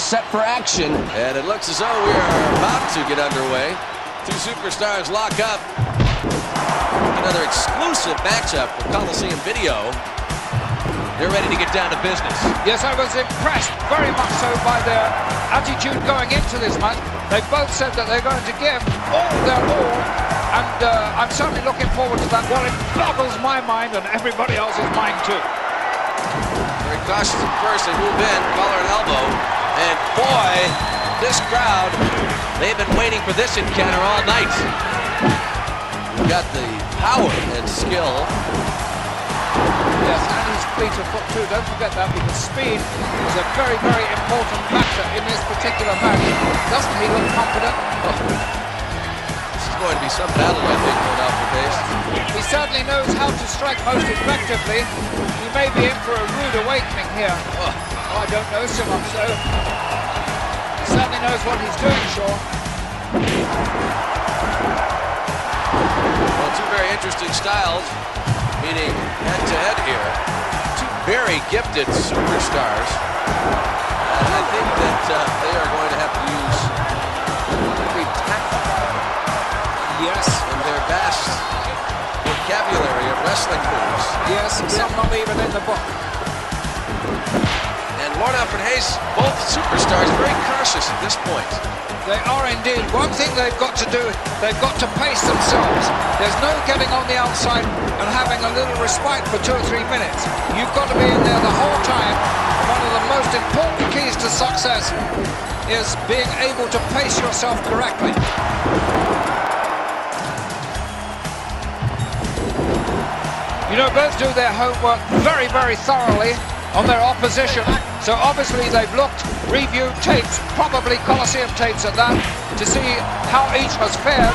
set for action. And it looks as though we are about to get underway. Two superstars lock up. Another exclusive matchup for Coliseum Video. They're ready to get down to business. Yes, I was impressed very much so by their attitude going into this match. They both said that they're going to give all their all, and I'm certainly looking forward to that. Well, it boggles my mind and everybody else's mind too. Very cautious at first, they move in, collar and elbow, and boy, this crowd, they've been waiting for this encounter all night. We've got the power and skill. Yes, and his fleet of foot too. Don't forget that, because speed is a very, very important factor in this particular match. Doesn't he look confident? Oh. This is going to be some battle, I think, going off the base. He certainly knows how to strike most effectively. He may be in for a rude awakening here. Oh, I don't know so much so. He certainly knows what he's doing, Sean. Well, two very interesting styles, meeting head-to-head here. Two very gifted superstars. And I think that they are going to have to use every tactic. Yes. In their vast vocabulary of wrestling moves. Yes, some not even in the book. And Lorna and Hayes, both superstars, very cautious at this point. They are indeed. One thing they've got to do, they've got to pace themselves. There's no getting on the outside and having a little respite for 2 or 3 minutes. You've got to be in there the whole time. One of the most important keys to success is being able to pace yourself correctly. You know, both do their homework very, very thoroughly on their opposition. So obviously they've looked, reviewed tapes, probably Coliseum tapes at that, to see how each has fared.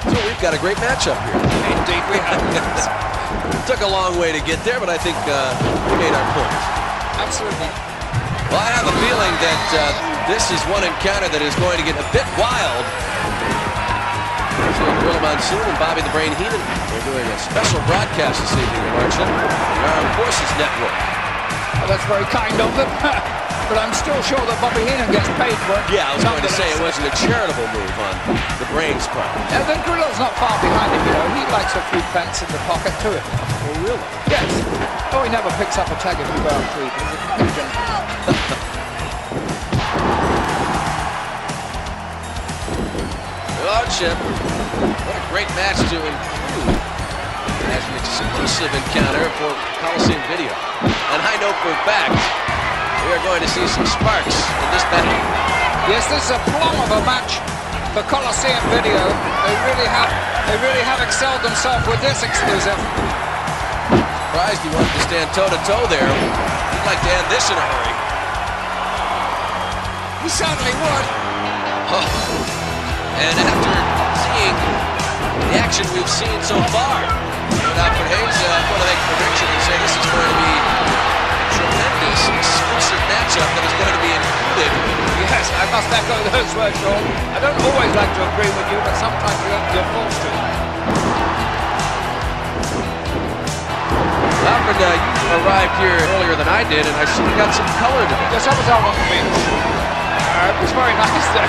So we've got a great matchup here. Indeed we have. Took a long way to get there, but I think we made our point. Absolutely. Well, I have a feeling that this is one encounter that is going to get a bit wild. So Gorilla Monsoon and Bobby the Brain Heenan, they're doing a special broadcast this evening in March, the Armed Forces Network. Well, that's very kind of them, but I'm still sure that Bobby Heenan gets paid for it. Yeah, I was going to say it wasn't a charitable move on the Brain's part. And the Gorilla's not far behind him, you know. He likes a few pence in the pocket to it. Oh, really? Yes. Oh, he never picks up a tag if you go out to eat. He's a kind gentleman. Lordship, what a great match to include as an exclusive encounter for Coliseum Video. And I know for a fact we are going to see some sparks in this battle. Yes, this is a plum of a match for Coliseum Video. They really have excelled themselves with this exclusive. Surprised he wanted to stand toe-to-toe there. He'd like to end this in a hurry. He certainly would. Oh. And after seeing the action we've seen so far, Alfred Hayes want to make a prediction and say this is going to be a tremendous exclusive matchup that is going to be included. Yes, I must echo those words, Sean. I don't always like to agree with you, but sometimes you're forced to. Alfred, you arrived here earlier than I did, and I see you got some color to it. Yes, I was out on the beach. It was very nice there.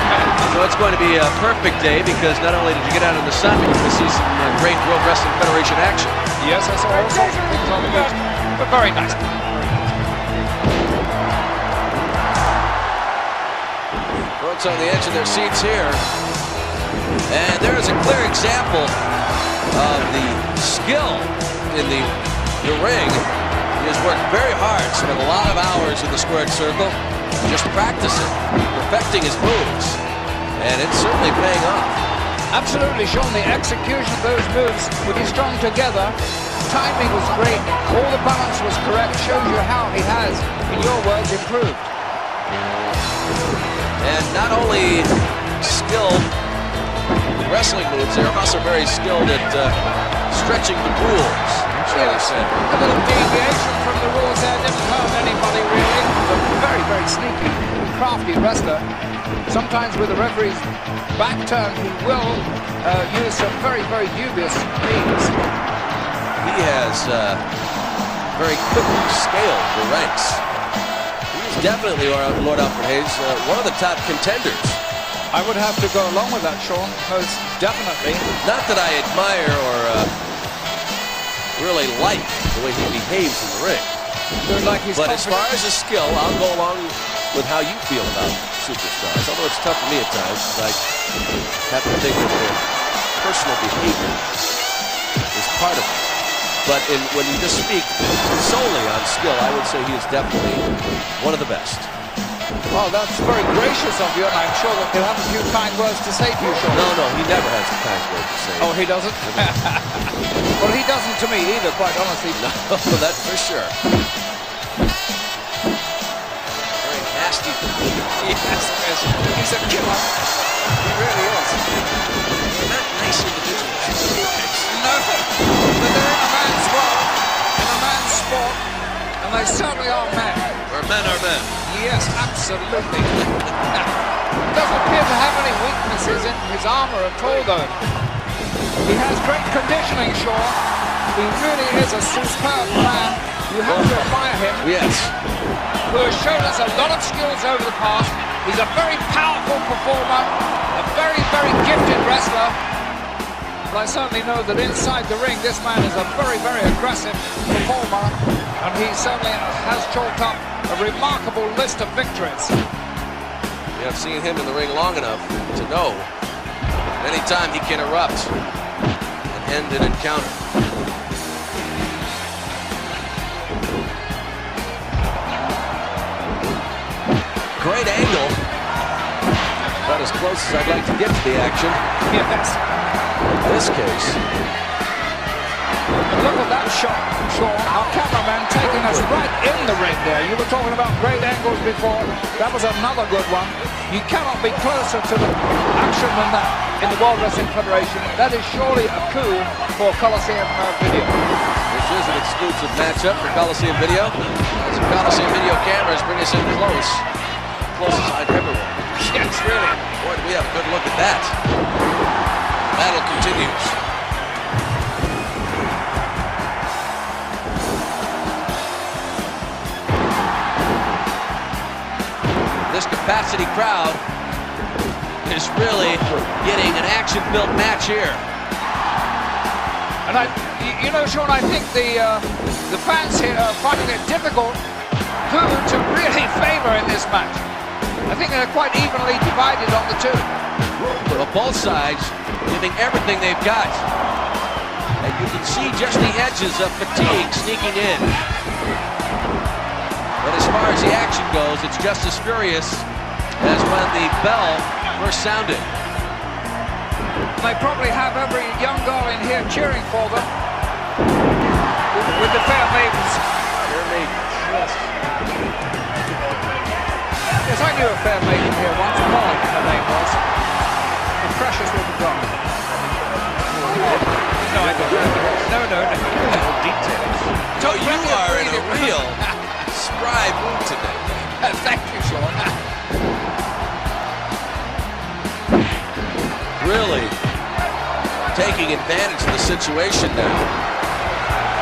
So it's going to be a perfect day because not only did you get out in the sun, but you can see some great World Wrestling Federation action. Yes, I saw all sorts of things on the beach, but very nice. Folks on the edge of their seats here. And there is a clear example of the skill in the ring. He has worked very hard, spent a lot of hours in the squared circle, just practicing, perfecting his moves, and it's certainly paying off. Absolutely, Sean. The execution of those moves would be strung together. Timing was great. All the balance was correct. Shows you how he has, in your words, improved. And not only skilled with wrestling moves, they're also very skilled at stretching the rules. Yes, a little deviation from the rules there didn't hurt anybody really. He's a very, very sneaky, crafty wrestler. Sometimes with the referee's back turn, he will use some very, very dubious means. He has very quickly scaled the ranks. He's definitely, Lord Alfred Hayes, one of the top contenders. I would have to go along with that, Sean, most definitely. Not that I admire or really like the way he behaves in the ring. Like he's but as confident. far as his skill, I'll go along with how you feel about superstars. Although it's tough for me at times, because I have to think that their personal behavior is part of it. But when you just speak solely on skill, I would say he is definitely one of the best. Well, that's very gracious of you, and I'm sure that he'll have a few kind words to say to you, Sean. No, he never has a kind word to say. Oh, he doesn't? Well, he doesn't to me either, quite honestly. No, that's for sure. Very nasty. Yes, he's a killer. He really is. They're not nice individuals. No, but they're in a man's world, in a man's sport, and they certainly are men. Where men are men. Yes, absolutely. Doesn't appear to have any weaknesses in his armor at all, though. He has great conditioning, Sean. He really is a superb man. You have to admire him. Yes. Who has shown us a lot of skills over the past. He's a very powerful performer, a very, very gifted wrestler. But I certainly know that inside the ring, this man is a very, very aggressive performer, and he certainly has chalked up a remarkable list of victories. We have seen him in the ring long enough to know anytime he can erupt and end an encounter. Great angle. About as close as I'd like to get to the action. Yes. In this case. But look at that shot, Sean. Our cameraman taking us right in the ring there. You were talking about great angles before. That was another good one. You cannot be closer to the action than that in the World Wrestling Federation. That is surely a coup for Coliseum Video. This is an exclusive matchup for Coliseum Video. As the Coliseum Video cameras bring us in close. Closest I've ever won. Yes, really. Boy, do we have a good look at that. Battle continues. This capacity crowd is really getting an action-built match here. And you know, Sean, I think the fans here are finding it difficult who to really favor in this match. I think they're quite evenly divided on the two. Well, both sides giving everything they've got. And you can see just the edges of fatigue sneaking in. But as far as the action goes, it's just as furious as when the bell first sounded. They probably have every young girl in here cheering for them. With the fair maidens. Fair maidens, yes. Yes, I knew a fair maiden here once. Molly, her name was. A precious little girl. No, I don't know. No. Details. So you are in a real spry mood today. Thank you, Sean. Really taking advantage of the situation now.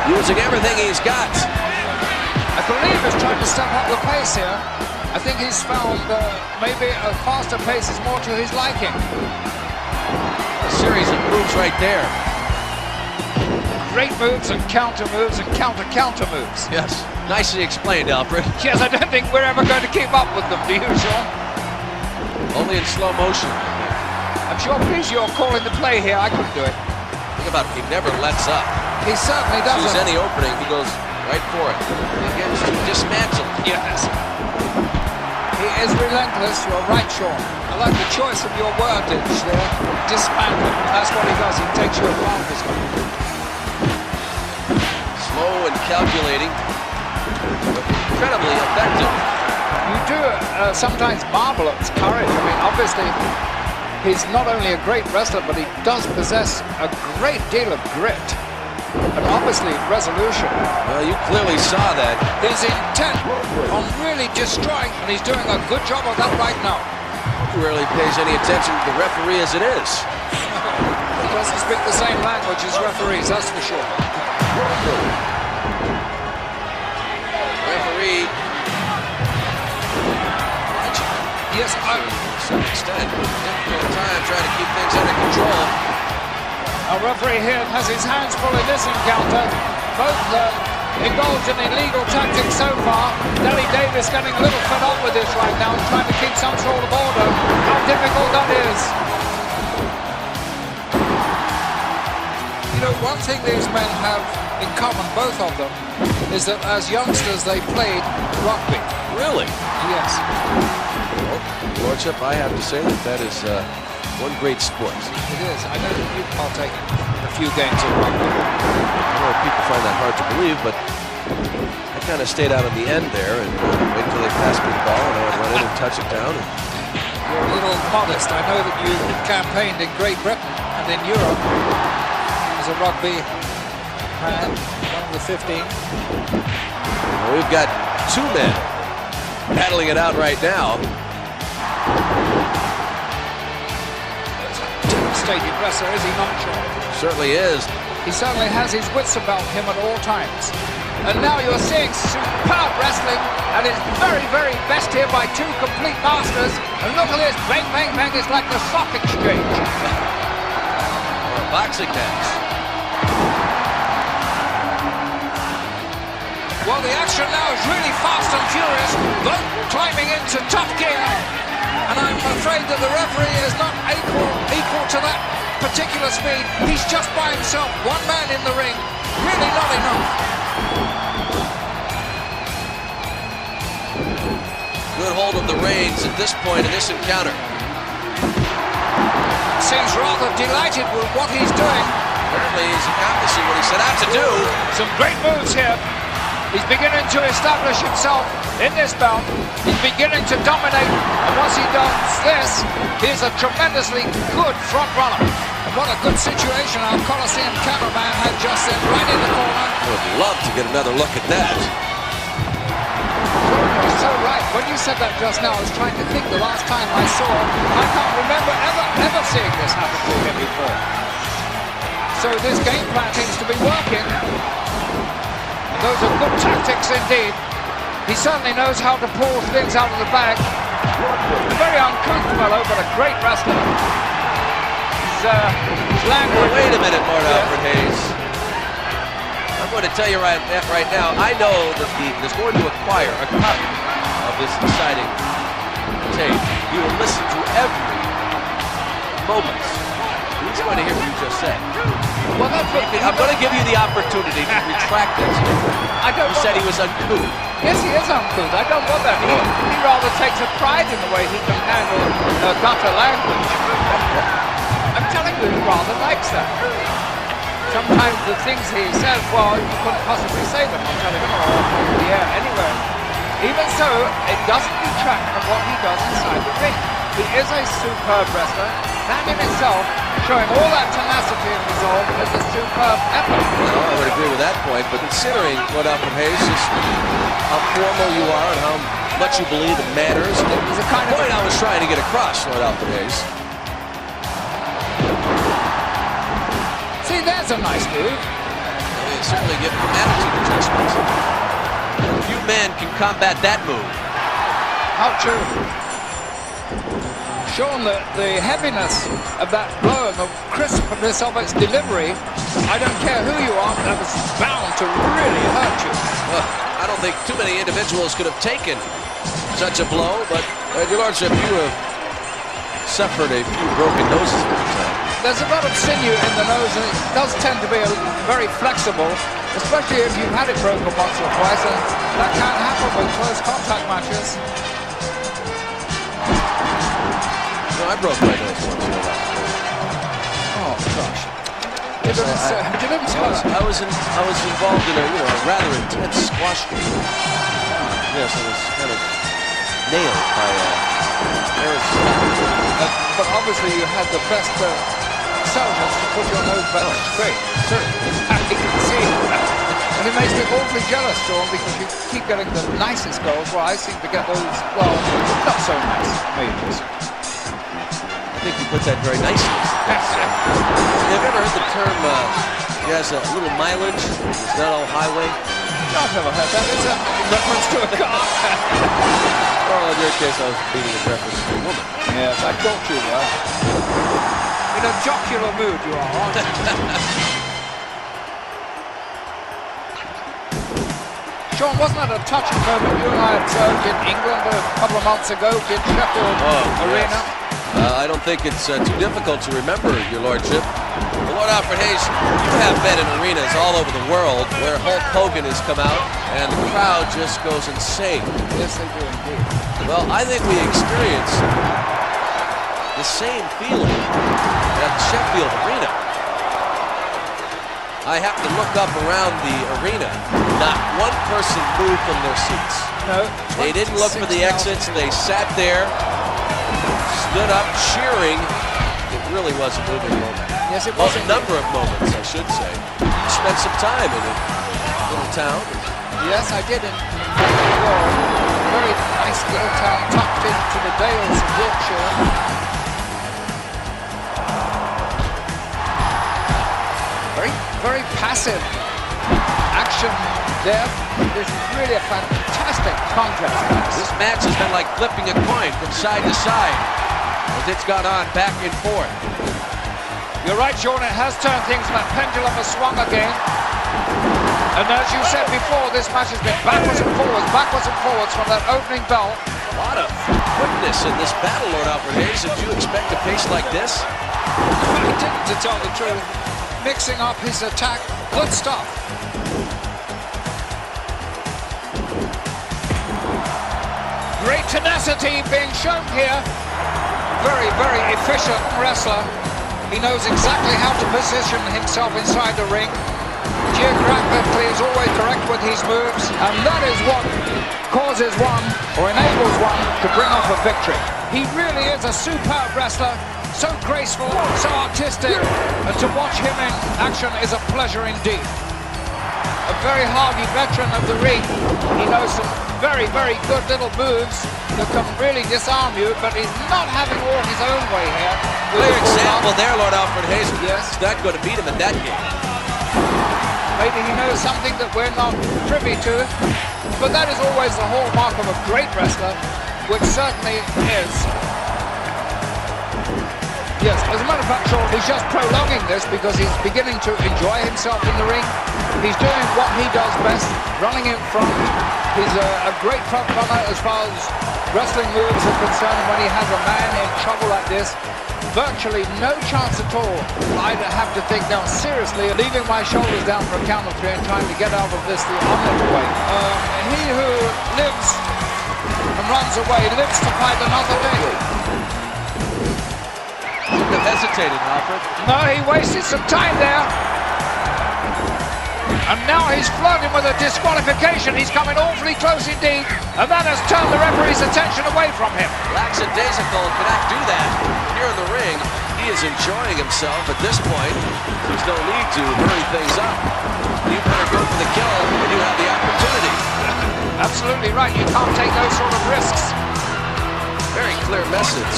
Using everything he's got. I believe he's trying to step up the pace here. I think he's found maybe a faster pace is more to his liking. A series of moves right there. Great moves and counter moves and counter moves. Yes, nicely explained, Alfred. Yes, I don't think we're ever going to keep up with them, do you, Sean? Only in slow motion. I'm sure pleased you're calling the play here. I couldn't do it. Think about it, he never lets up. He certainly doesn't. Sees any opening, he goes right for it. He begins to dismantle. Yes. He is relentless, you're right, Sean. I like the choice of your wordage there. Dismantle. That's what he does. He takes you apart this one. Slow and calculating, but incredibly effective. You do sometimes marvel at his courage. I mean, obviously, he's not only a great wrestler, but he does possess a great deal of grit. And obviously, resolution. Well, you clearly saw that. He's intent on really destroying, and he's doing a good job of that right now. He rarely pays any attention to the referee as it is. He doesn't speak the same language as referees, that's for sure. Referee some extent. Difficult time trying to keep things under control. Our referee here has his hands full in this encounter. Both indulged in illegal tactics so far. Delhi Davis getting a little fed up with this right now, trying to keep some sort of order. How difficult that is. You know, one thing these men have in common, both of them, is that as youngsters they played rugby. Really? Yes. Well, Lordship, I have to say that is one great sport. It is. I know that you've partaken in a few games of rugby. I know people find that hard to believe, but I kind of stayed out on the end there and wait until they passed me the ball, and I would run in and touch it down. You're a little modest. I know that you campaigned in Great Britain and in Europe as a rugby man, one of the 15. Well, we've got two men battling it out right now. Devastating wrestler, is he not, Sean? Certainly is. He certainly has his wits about him at all times. And now you're seeing superb wrestling, and it's very, very best here by two complete masters. And look at this, bang, bang, bang, it's like the stock exchange. Or a boxing match. Well, the action now is really fast and furious, both climbing into top gear. And I'm afraid that the referee is not equal to that particular speed. He's just by himself, one man in the ring. Really not enough. Good hold of the reins at this point in this encounter. Seems rather delighted with what he's doing. Apparently he's accomplishing what he set out to do. Some great moves here. He's beginning to establish himself in this bout. He's beginning to dominate. And once he does this, he's a tremendously good front runner. And what a good situation our Coliseum cameraman had just then, right in the corner. I would love to get another look at that. You're so right. When you said that just now, I was trying to think the last time I saw him. I can't remember ever seeing this happen to him before. So this game plan seems to be working. Those are good tactics indeed. He certainly knows how to pull things out of the bag. A very uncouth fellow, but a great wrestler. He's landed. Wait a minute, Lord Alfred Hayes. I'm going to tell you right now, I know that there's going to acquire a copy of this exciting tape. You will listen to every moment. He's going to hear what you just said. Well, I'm going to give you the opportunity to retract this. You said he was uncouth. Yes, he is uncouth. I don't want that. He rather takes a pride in the way he can handle gutter language. I'm telling you, he rather likes that. Sometimes the things he says, well, you couldn't possibly say them on television or on the air anywhere. Even so, it doesn't detract from what he does inside the ring. He is a superb wrestler. That in itself, showing all that tenacity and resolve, is a superb effort. Well, I would agree with that point, but considering what Alfred Hayes, just how formal you are and how much you believe in manners, it was the kind of point I was trying to get across, Lord Alfred Hayes. See, there's a nice move. They certainly give him attitude adjustments. Few men can combat that move. How true. Sean, the heaviness of that blow and the crispness of its delivery, I don't care who you are, that was bound to really hurt you. Well, I don't think too many individuals could have taken such a blow, but Your Lordship, you have suffered a few broken noses at the time. There's a lot of sinew in the nose, and it does tend to be very flexible, especially if you've had it broken once or twice, and that can't happen with close contact matches. No, I broke my nose once. Oh gosh! It didn't hurt. I was involved in a rather intense squash game. Yes, I was kind of nailed by Aaron Scott. But obviously you had the best settlements to put your nose back straight. Certainly. You can see. And it makes me awfully jealous, Sean, because you keep getting the nicest goals, while I seem to get those, well, not so nice majors. I think he puts that very nicely. Have you ever heard the term, he has a little mileage, it's not all highway? No, I've never heard that. It's a reference to a car. Well, in your case, I was beating a reference to a woman. Yes, I thought you were. In a jocular mood you are, aren't you? Sean, wasn't that a touching moment you and I observed in England a couple of months ago in Sheffield Arena? Yes. I don't think it's too difficult to remember, Your Lordship. Well, Lord Alfred Hayes, you have been in arenas all over the world where Hulk Hogan has come out and the crowd just goes insane. Yes, they do indeed. Well, I think we experienced the same feeling at the Sheffield Arena. I happened to look up around the arena. Not one person moved from their seats. No. They didn't look for the exits. They sat there, stood up, cheering. It really was a moving moment. Yes, it Well, was. a number of moments, I should say. You spent some time in a little town. Yes, I did. In a very nice little town tucked into the Dales of Yorkshire. Very passive action there. There's really a fantastic contrast. This match has been like flipping a coin from side to side as it's gone on back and forth. You're right, Sean, it has turned things, and that pendulum has swung again. And as you said before, this match has been backwards and forwards from that opening bell. A lot of quickness in this battle, Lord Alfred Hayes. Did you expect a pace like this? I didn't, to tell the truth. Mixing up his attack, good stuff. Great tenacity being shown here. Very, very efficient wrestler. He knows exactly how to position himself inside the ring. Geographically is always correct with his moves, and that is what causes one, or enables one, to bring off a victory. He really is a superb wrestler. So graceful, so artistic, and to watch him in action is a pleasure indeed. A very hardy veteran of the ring. He knows some very, very good little moves that can really disarm you, but he's not having all his own way here. Clear example there, Lord Alfred Hayes. Yes. He's not going to beat him in that game. Maybe he knows something that we're not privy to, but that is always the hallmark of a great wrestler, which certainly is. Yes, as a matter of fact, Sean, he's just prolonging this because he's beginning to enjoy himself in the ring. He's doing what he does best, running in front. He's a great front runner as far as wrestling moves are concerned. When he has a man in trouble like this, virtually no chance at all. I'd have to think now seriously, leaving my shoulders down for a count of three and trying to get out of this the honorable way. He who lives and runs away lives to fight another day. Shouldn't have hesitated, Alfred. No, he wasted some time there. And now he's flirting with a disqualification. He's coming awfully close indeed. And that has turned the referee's attention away from him. Lackadaisical cannot do that. Here in the ring, he is enjoying himself at this point. There's no need to hurry things up. You better go for the kill when you have the opportunity. Absolutely right. You can't take those sort of risks. Very clear message.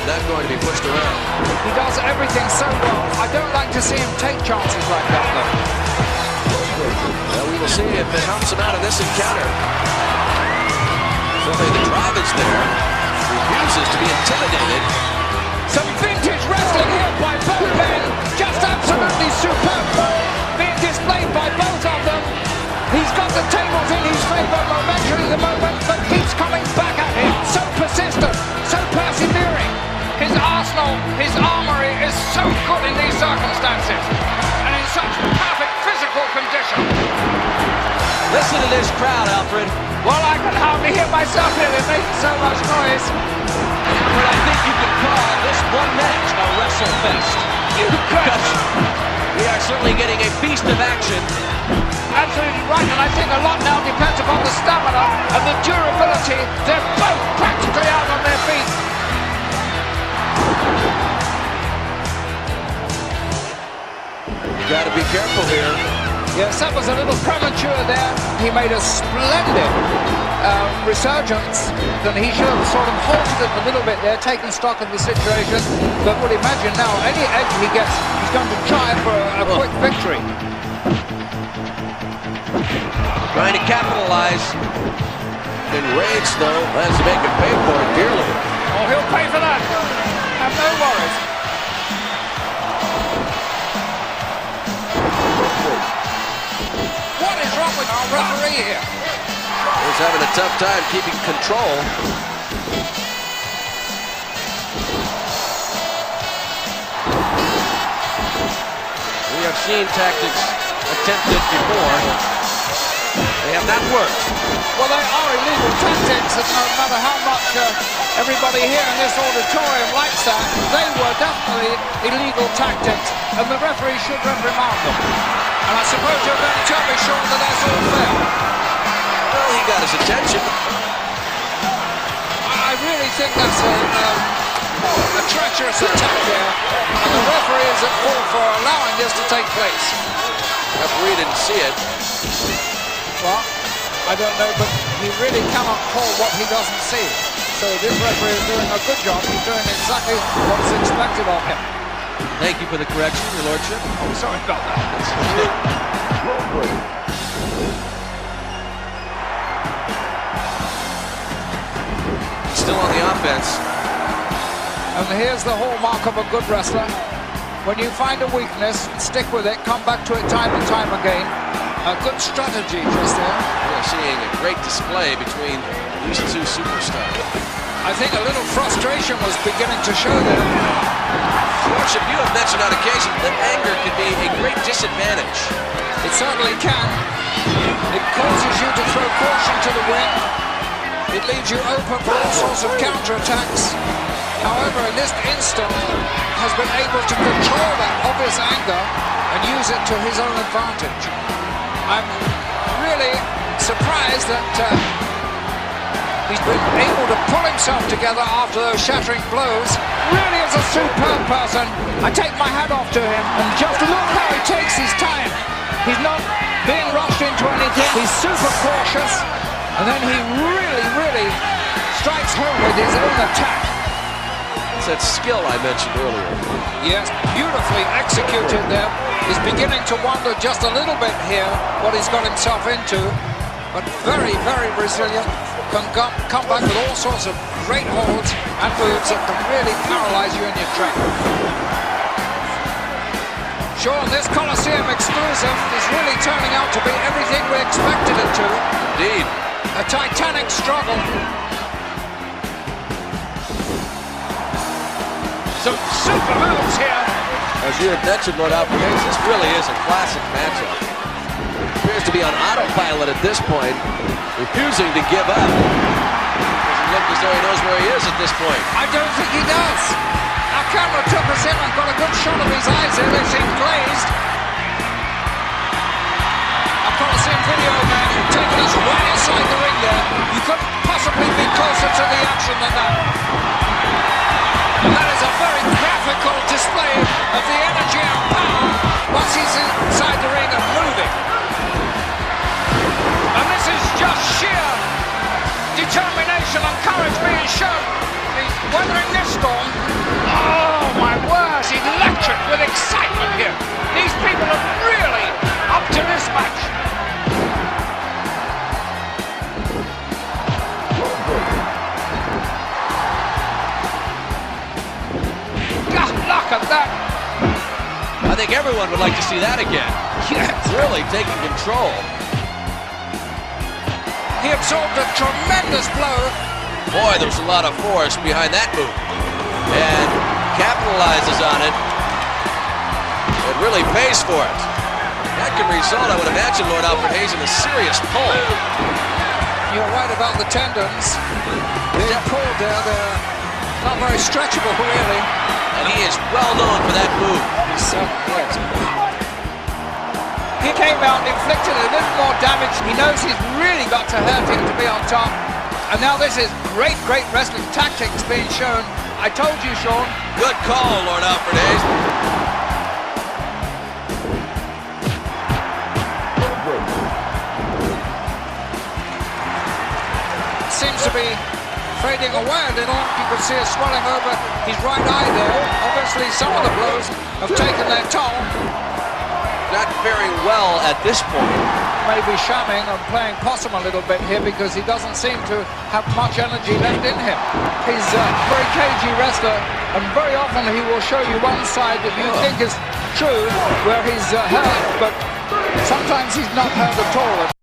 Not going to be pushed around. He does everything so well. I don't like to see him take chances like that, though. Well, we will see if it helps him out of this encounter. Certainly the crowd is there. Refuses to be intimidated. Some vintage wrestling here by both men. Just absolutely superb. Being displayed by both of them. He's got the tables in his favor momentarily at the moment, but keeps coming back at him. So persistent, so persevering. His arsenal, his armory is so good in these circumstances and in such perfect physical condition. Listen to this crowd, Alfred. Well, I can hardly hear myself here. They're making so much noise. But I think you could call this one match a WrestleFest. You could. We are certainly getting a feast of action. Absolutely right, and I think a lot now depends upon the stamina and the durability. They're both practically out on their feet. You got to be careful here. Yes, that was a little premature there. He made a splendid resurgence. Then he should have sort of halted it a little bit there, taken stock of the situation. But would imagine now, any edge he gets, he's going to try for a quick victory. Trying to capitalize. enraged, though. Let's make him pay for it dearly. Oh, he'll pay for that. Have no worries. What is wrong with our referee here? He's having a tough time keeping control. We have seen tactics attempted before. They have not worked. Well, they are illegal tactics, and no matter how much everybody here in this auditorium likes that, they were definitely illegal tactics, and the referee should reprimand them. And I suppose you're going to tell me, Sean, that that's all fair. Well, he got his attention. I really think that's a treacherous attack here, and the referee is at fault for allowing this to take place. The referee didn't see it. Well, I don't know, but he really cannot call what he doesn't see. So this referee is doing a good job. He's doing exactly what's expected of him. Thank you for the correction, Your Lordship. Oh, sorry about that. Still on the offense. And here's the hallmark of a good wrestler. When you find a weakness, stick with it, come back to it time and time again. A good strategy just there. We're seeing a great display between these two superstars. I think a little frustration was beginning to show there. Lordship, you have mentioned on occasion that anger can be a great disadvantage. It certainly can. It causes you to throw caution to the wind. It leaves you open for all sorts of counterattacks. However, in this instant, has been able to control that obvious anger and use it to his own advantage. I'm really surprised that he's been able to pull himself together after those shattering blows. Really is a superb person. I take my hat off to him, and just look how he takes his time. He's not being rushed into anything. He's super cautious, and then he really strikes home with his own attack. It's that skill I mentioned earlier. Yes, beautifully executed there. He's beginning to wonder just a little bit here what he's got himself into, but very resilient. Can come back with all sorts of great holds and moves that can really paralyze you in your track. Sean, this Coliseum exclusive is really turning out to be everything we expected it to. Indeed. A titanic struggle. Some super moves here. As you had mentioned, Lord Alfred, this really is a classic matchup. Appears to be on autopilot at this point, refusing to give up. Doesn't look as though he knows where he is at this point. I don't think he does. Our camera took us in and got a good shot of his eyes there. They seem glazed. Our Coliseum video man taking us right inside the ring there. You couldn't possibly be closer to the action than that. And that is a very graphical display of the energy and power once he's inside the ring and moving. And this is just sheer determination and courage being shown. He's weathering this storm. Oh my word, he's electric with excitement here. These people are really up to this match. Look at that. I think everyone would like to see that again. Yes. Really taking control. He absorbed a tremendous blow. Boy, there's a lot of force behind that move. And capitalizes on it. It really pays for it. That can result, I would imagine, Lord Alfred Hayes, in a serious pull. You're right about the tendons. They're pulled there. They're not very stretchable, really. And he is well known for that move. So, yes. He came out, inflicted a little more damage. He knows he's really got to hurt him to be on top. And now this is great wrestling tactics being shown. I told you, Sean. Good call, Lord Alfred Hayes. Seems to be fading away a little. You can see it swelling over his right eye there. Obviously, some of the blows have taken their toll. not faring well at this point. Maybe shamming and playing possum a little bit here because he doesn't seem to have much energy left in him. He's a very cagey wrestler, and very often he will show you one side that you think is true, where he's hurt, but sometimes he's not hurt at all.